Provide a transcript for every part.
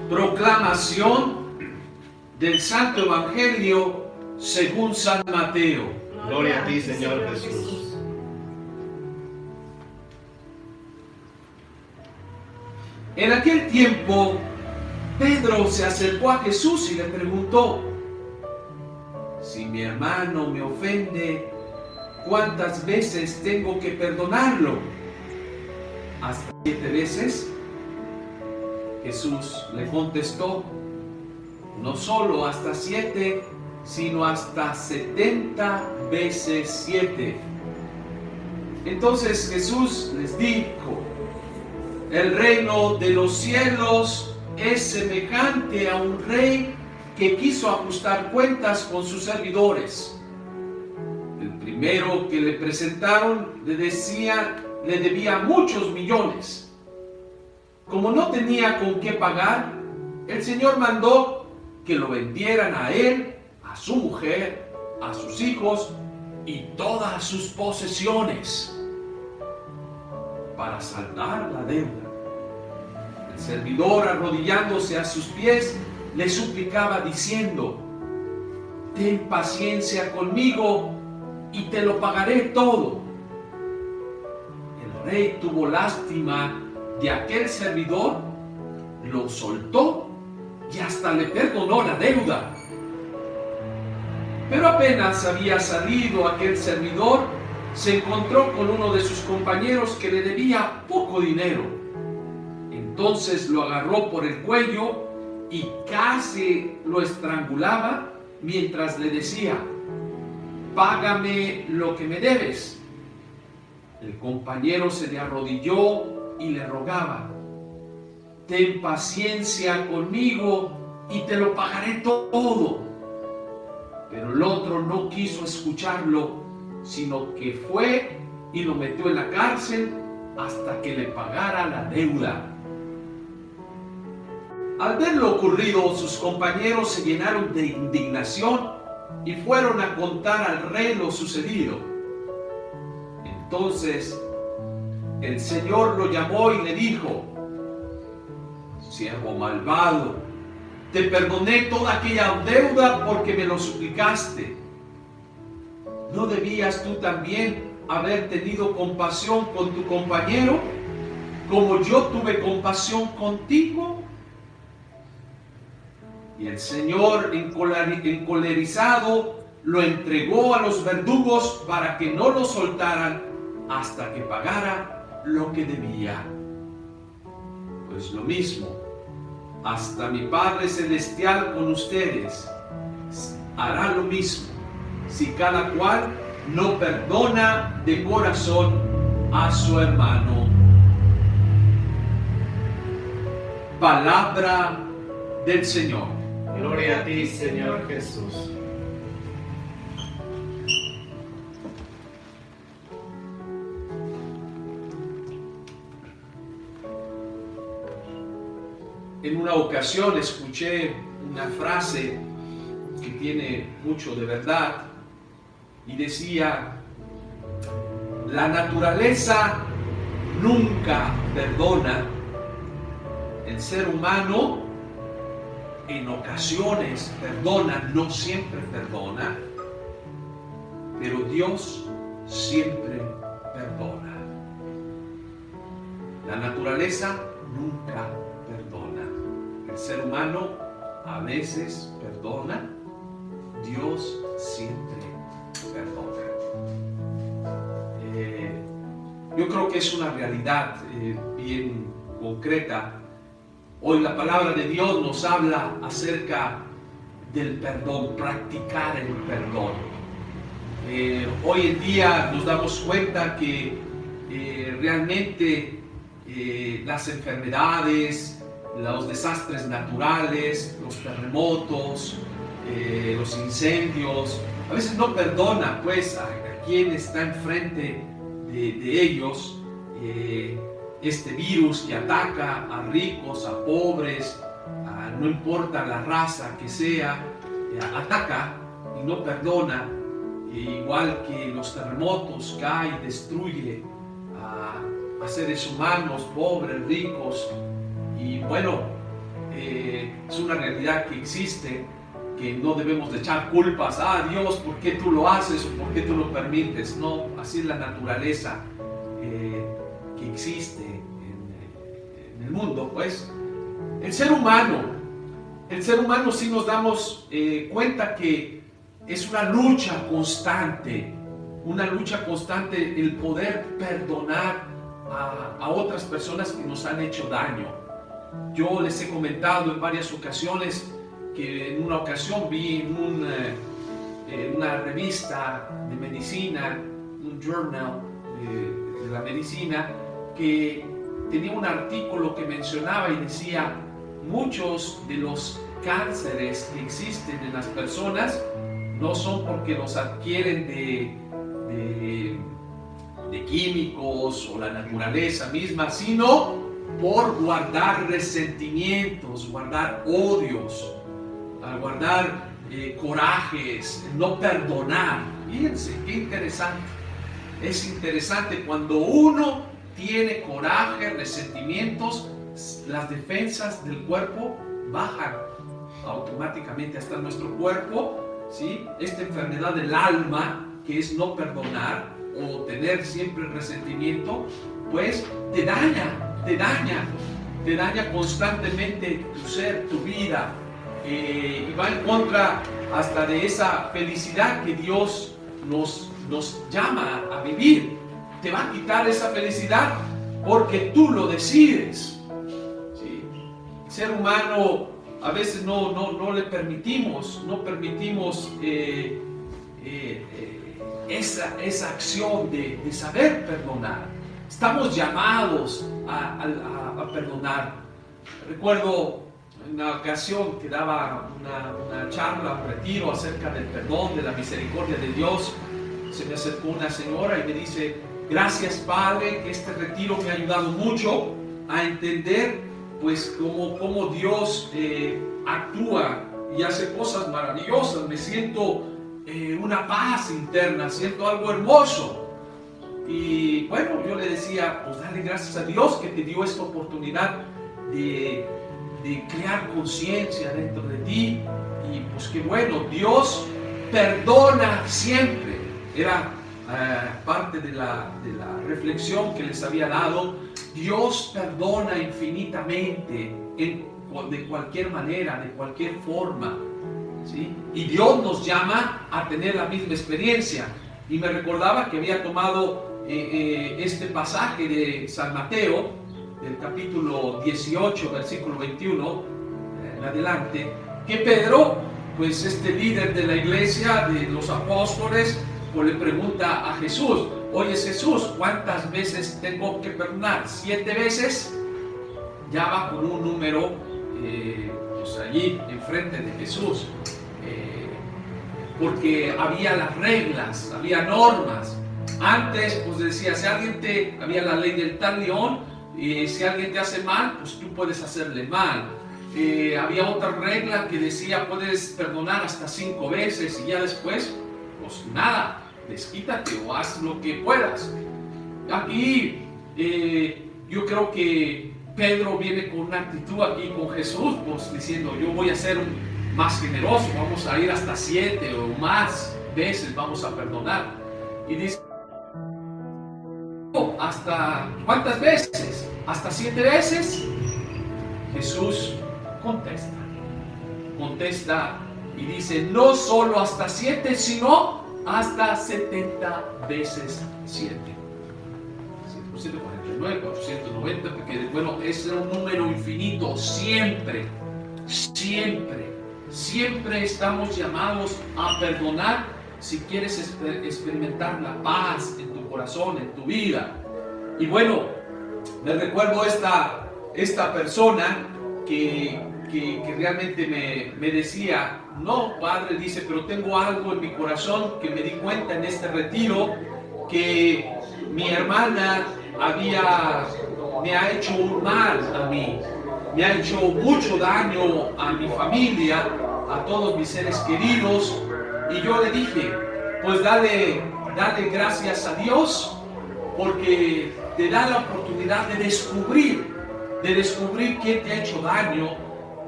Proclamación del Santo Evangelio según San Mateo. Gloria a ti, Señor Jesús. En aquel tiempo, Pedro se acercó a Jesús y le preguntó: si mi hermano me ofende, ¿cuántas veces tengo que perdonarlo? ¿Hasta 7 veces? Jesús le contestó: no solo hasta 7, sino hasta 70 veces 7. Entonces Jesús les dijo: el reino de los cielos es semejante a un rey que quiso ajustar cuentas con sus servidores. El primero que le presentaron le debía muchos millones. Como no tenía con qué pagar, el Señor mandó que lo vendieran a él, a su mujer, a sus hijos y todas sus posesiones para saldar la deuda. El servidor, arrodillándose a sus pies, le suplicaba diciendo: ten paciencia conmigo y te lo pagaré todo. El rey tuvo lástima de aquel servidor, lo soltó y hasta le perdonó la deuda. Pero apenas había salido aquel servidor, se encontró con uno de sus compañeros que le debía poco dinero. Entonces lo agarró por el cuello y casi lo estrangulaba mientras le decía: págame lo que me debes. El compañero se le arrodilló y le rogaba: ten paciencia conmigo y te lo pagaré todo. Pero el otro no quiso escucharlo, sino que fue y lo metió en la cárcel hasta que le pagara la deuda. Al ver lo ocurrido, sus compañeros se llenaron de indignación y fueron a contar al rey lo sucedido. Entonces el Señor lo llamó y le dijo: siervo malvado, te perdoné toda aquella deuda porque me lo suplicaste. ¿No debías tú también haber tenido compasión con tu compañero, como yo tuve compasión contigo? Y el Señor, encolerizado, lo entregó a los verdugos para que no lo soltaran hasta que pagara lo que debía. Pues lo mismo, hasta mi Padre Celestial con ustedes hará lo mismo, si cada cual no perdona de corazón a su hermano. Palabra del Señor. Gloria a ti, Señor Jesús. En una ocasión escuché una frase que tiene mucho de verdad y decía: la naturaleza nunca perdona. El ser humano en ocasiones perdona, no siempre perdona, pero Dios siempre perdona. La naturaleza nunca perdona. El ser humano a veces perdona, Dios siempre perdona. Yo creo que es una realidad bien concreta. Hoy la palabra de Dios nos habla acerca del perdón, practicar el perdón. Hoy en día nos damos cuenta que realmente las enfermedades, los desastres naturales, los terremotos, los incendios, a veces no perdona pues a quien está enfrente de ellos. Este virus que ataca a ricos, a pobres, no importa la raza que sea, ataca y no perdona. Igual que los terremotos, cae y destruye a seres humanos, pobres, ricos. Y bueno, es una realidad que existe, que no debemos de echar culpas. Dios, ¿por qué tú lo haces o por qué tú lo permites? No, así es la naturaleza que existe en el mundo. Pues el ser humano sí nos damos cuenta que es una lucha constante el poder perdonar a otras personas que nos han hecho daño. Yo les he comentado en varias ocasiones que en una ocasión vi en una revista de medicina, un journal de la medicina, que tenía un artículo que mencionaba y decía: muchos de los cánceres que existen en las personas no son porque los adquieren de químicos o la naturaleza misma, sino por guardar resentimientos, guardar odios, guardar corajes, no perdonar. Fíjense, qué interesante. Es interesante cuando uno tiene coraje, resentimientos, las defensas del cuerpo bajan automáticamente hasta nuestro cuerpo, ¿sí? Esta enfermedad del alma, que es no perdonar o tener siempre resentimiento, pues te daña constantemente tu ser, tu vida, y va en contra hasta de esa felicidad que Dios nos llama a vivir. Te va a quitar esa felicidad porque tú lo decides, ¿sí? El ser humano a veces no le permitimos, esa acción de saber perdonar. Estamos llamados a perdonar. Recuerdo en una ocasión que daba una charla, un retiro acerca del perdón, de la misericordia de Dios. Se me acercó una señora y me dice: gracias, Padre, que este retiro me ha ayudado mucho a entender pues cómo Dios actúa y hace cosas maravillosas. Me siento una paz interna, siento algo hermoso. Y bueno, yo le decía: pues dale gracias a Dios que te dio esta oportunidad de crear conciencia dentro de ti. Y pues qué bueno, Dios perdona siempre. Era parte de la reflexión que les había dado. Dios perdona infinitamente, de cualquier manera, de cualquier forma, ¿sí? Y Dios nos llama a tener la misma experiencia. Y me recordaba que había tomado este pasaje de San Mateo, del capítulo 18, versículo 21, en adelante, que Pedro, pues este líder de la iglesia, de los apóstoles, pues le pregunta a Jesús: oye Jesús, ¿cuántas veces tengo que perdonar? 7 veces. Ya va con un número pues allí enfrente de Jesús, porque había las reglas, había normas. Antes pues decía, había la ley del talión, y si alguien te hace mal, pues tú puedes hacerle mal. Había otra regla que decía, puedes perdonar hasta 5 veces, y ya después pues nada, desquítate o haz lo que puedas. Aquí yo creo que Pedro viene con una actitud aquí con Jesús, pues diciendo: yo voy a ser más generoso, vamos a ir hasta 7 o más veces, vamos a perdonar. Y dice: ¿hasta cuántas veces? ¿Hasta 7 veces? Jesús contesta y dice: no solo hasta 7, sino hasta 70 veces 7. 449, 490, porque bueno, es un número infinito. Siempre estamos llamados a perdonar si quieres experimentar la paz en tu corazón, en tu vida. Y bueno, me recuerdo esta persona que realmente me decía: no, Padre, dice, pero tengo algo en mi corazón que me di cuenta en este retiro, que mi hermana me ha hecho un mal a mí, me ha hecho mucho daño a mi familia, a todos mis seres queridos. Y yo le dije: pues dale gracias a Dios, porque te da la oportunidad de descubrir quién te ha hecho daño,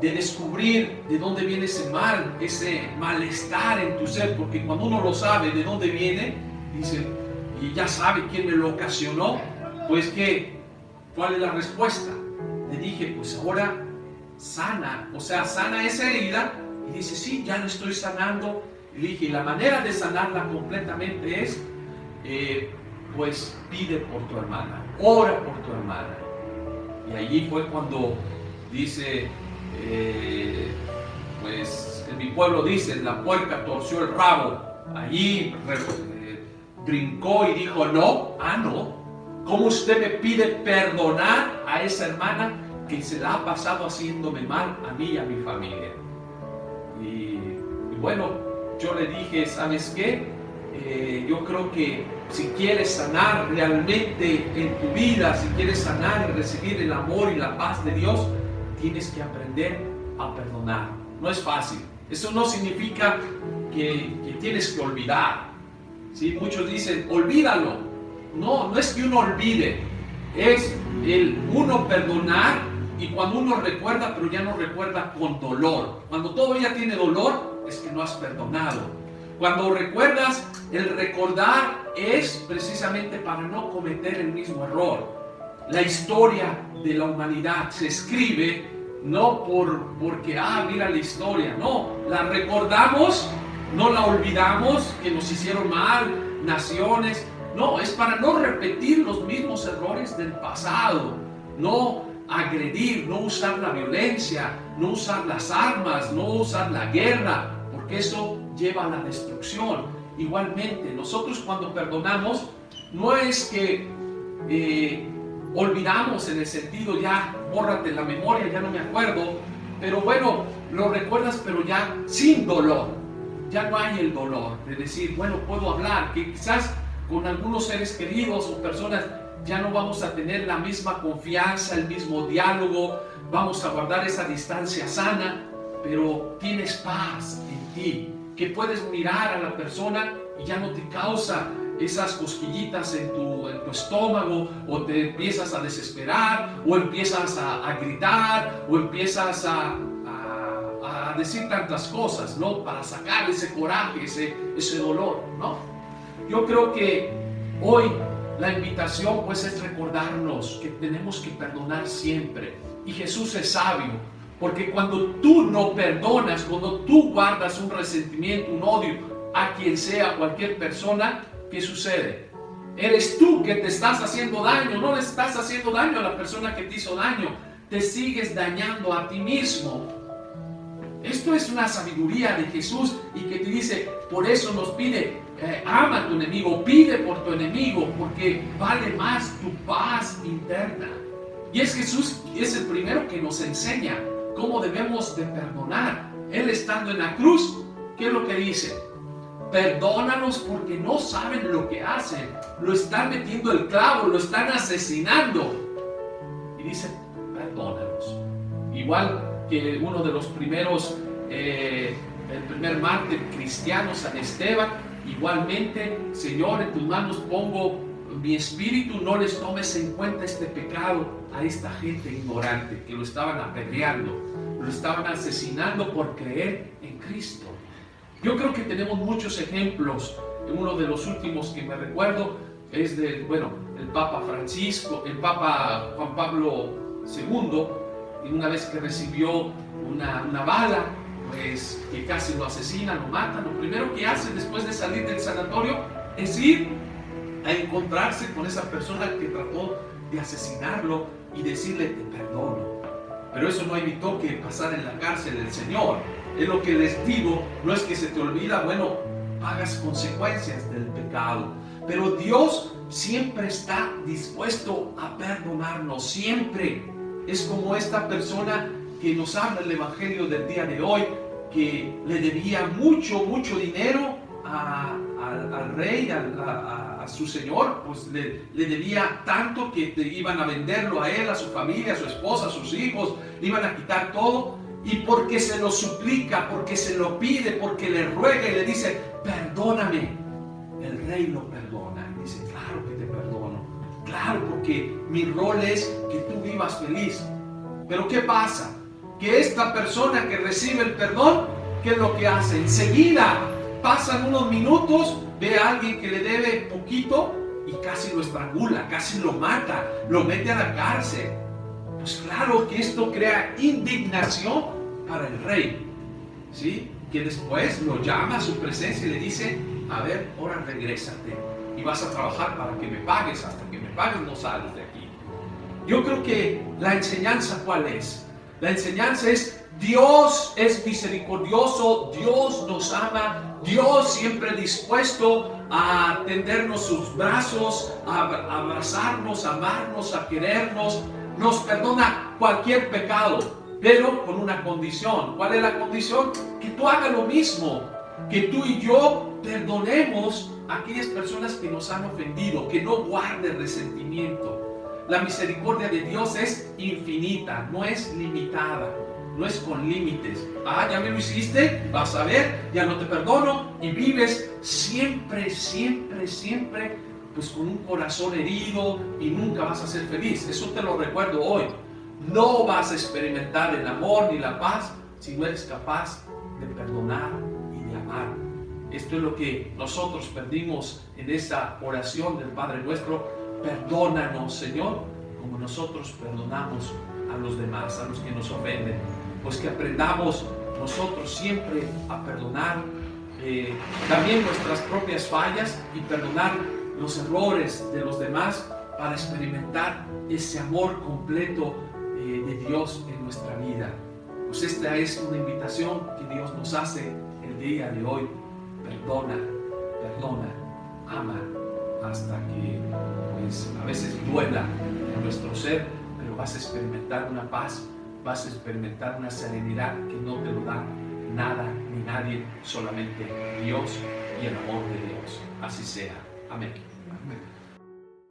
de descubrir de dónde viene ese mal, ese malestar en tu ser, porque cuando uno lo sabe de dónde viene, dice, y ya sabe quién me lo ocasionó, pues ¿cuál es la respuesta? Le dije, pues ahora sana, o sea, sana esa herida, y dice, sí, ya lo estoy sanando. Y le dije, y la manera de sanarla completamente es, pues pide por tu hermana, ora por tu hermana. Y allí fue cuando dice, pues en mi pueblo dicen, la puerca torció el rabo. Allí brincó y dijo, no, ¿cómo usted me pide perdonar a esa hermana que se la ha pasado haciéndome mal a mí y a mi familia? Y bueno, yo le dije, ¿sabes qué? Yo creo que si quieres sanar realmente en tu vida, si quieres sanar y recibir el amor y la paz de Dios, tienes que aprender a perdonar. No es fácil. Eso no significa que tienes que olvidar. ¿Sí? Muchos dicen, olvídalo. No es que uno olvide. Es el uno perdonar, y cuando uno recuerda, pero ya no recuerda con dolor. Cuando todavía tiene dolor, es que no has perdonado. Cuando recuerdas, el recordar es precisamente para no cometer el mismo error. La historia de la humanidad se escribe no porque, mira la historia, no, la recordamos, no la olvidamos, que nos hicieron mal, naciones, no, es para no repetir los mismos errores del pasado, no agredir, no usar la violencia, no usar las armas, no usar la guerra, porque eso lleva a la destrucción. Igualmente, nosotros cuando perdonamos, no es que olvidamos en el sentido, ya bórrate la memoria, ya no me acuerdo, pero bueno, lo recuerdas, pero ya sin dolor. Ya no hay el dolor de decir, bueno, puedo hablar, que quizás con algunos seres queridos o personas ya no vamos a tener la misma confianza, el mismo diálogo, vamos a guardar esa distancia sana, pero tienes paz en ti, que puedes mirar a la persona y ya no te causa esas cosquillitas en tu estómago, o te empiezas a desesperar, o empiezas a gritar, o empiezas a decir tantas cosas, ¿no? Para sacar ese coraje, ese dolor, ¿no? Yo creo que hoy la invitación pues es recordarnos que tenemos que perdonar siempre, y Jesús es sabio, porque cuando tú no perdonas, cuando tú guardas un resentimiento, un odio a quien sea, cualquier persona, ¿qué sucede? Eres tú que te estás haciendo daño, no le estás haciendo daño a la persona que te hizo daño, te sigues dañando a ti mismo. Esto es una sabiduría de Jesús, y que te dice, por eso nos pide, ama a tu enemigo, pide por tu enemigo, porque vale más tu paz interna. Y es Jesús, es el primero que nos enseña cómo debemos de perdonar. Él estando en la cruz, ¿qué es lo que dice? Perdónanos porque no saben lo que hacen. Lo están metiendo el clavo, lo están asesinando. Y dice, perdónanos. Igual que uno de los primeros, el primer mártir cristiano, San Esteban, igualmente, Señor, en tus manos pongo mi espíritu, no les tomes en cuenta este pecado a esta gente ignorante que lo estaban apedreando, lo estaban asesinando por creer en Cristo. Yo creo que tenemos muchos ejemplos. Uno de los últimos que me recuerdo es el Papa Francisco, el Papa Juan Pablo II, y una vez que recibió una bala, pues que casi lo asesinan, lo matan, lo primero que hace después de salir del sanatorio es ir a encontrarse con esa persona que trató de asesinarlo y decirle, te perdono. Pero eso no evitó que pasara en la cárcel el Señor. Es lo que les digo, no es que se te olvida, bueno, pagas consecuencias del pecado. Pero Dios siempre está dispuesto a perdonarnos, siempre. Es como esta persona que nos habla el Evangelio del día de hoy, que le debía mucho dinero al rey, a su señor, pues le debía tanto que iban a venderlo a él, a su familia, a su esposa, a sus hijos, le iban a quitar todo, y porque se lo suplica, porque se lo pide, porque le ruega y le dice, perdóname, el rey lo perdona, y dice, claro que te perdono, claro, porque mi rol es que tú vivas feliz. Pero ¿qué pasa? que esta persona que recibe el perdón, ¿qué es lo que hace? Enseguida pasan unos minutos, ve a alguien que le debe poquito y casi lo estrangula, casi lo mata, lo mete a la cárcel. Pues claro que esto crea indignación para el rey, ¿sí? Que después lo llama a su presencia y le dice, a ver, ahora regrésate y vas a trabajar para que me pagues, hasta que me pagues no sales de aquí. Yo creo que la enseñanza, ¿cuál es? La enseñanza es, Dios es misericordioso, Dios nos ama, Dios siempre dispuesto a tendernos sus brazos, a abrazarnos, a amarnos, a querernos, nos perdona cualquier pecado, pero con una condición. ¿Cuál es la condición? Que tú hagas lo mismo, que tú y yo perdonemos a aquellas personas que nos han ofendido, que no guardes resentimiento. La misericordia de Dios es infinita, no es limitada, no es con límites. Ah, ya me lo hiciste, vas a ver, ya no te perdono, y vives siempre, siempre, siempre, pues con un corazón herido y nunca vas a ser feliz. Eso te lo recuerdo hoy. No vas a experimentar el amor ni la paz si no eres capaz de perdonar y de amar. Esto es lo que nosotros pedimos en esta oración del Padre Nuestro. Perdónanos, Señor, como nosotros perdonamos a los demás, a los que nos ofenden. Pues que aprendamos nosotros siempre a perdonar también nuestras propias fallas y perdonar los errores de los demás para experimentar ese amor completo de Dios en nuestra vida. Pues esta es una invitación que Dios nos hace el día de hoy. Perdona, perdona, ama, hasta que pues a veces duela en nuestro ser, pero vas a experimentar una paz, vas a experimentar una serenidad que no te lo da nada ni nadie, solamente Dios y el amor de Dios. Así sea. Amén. Amén.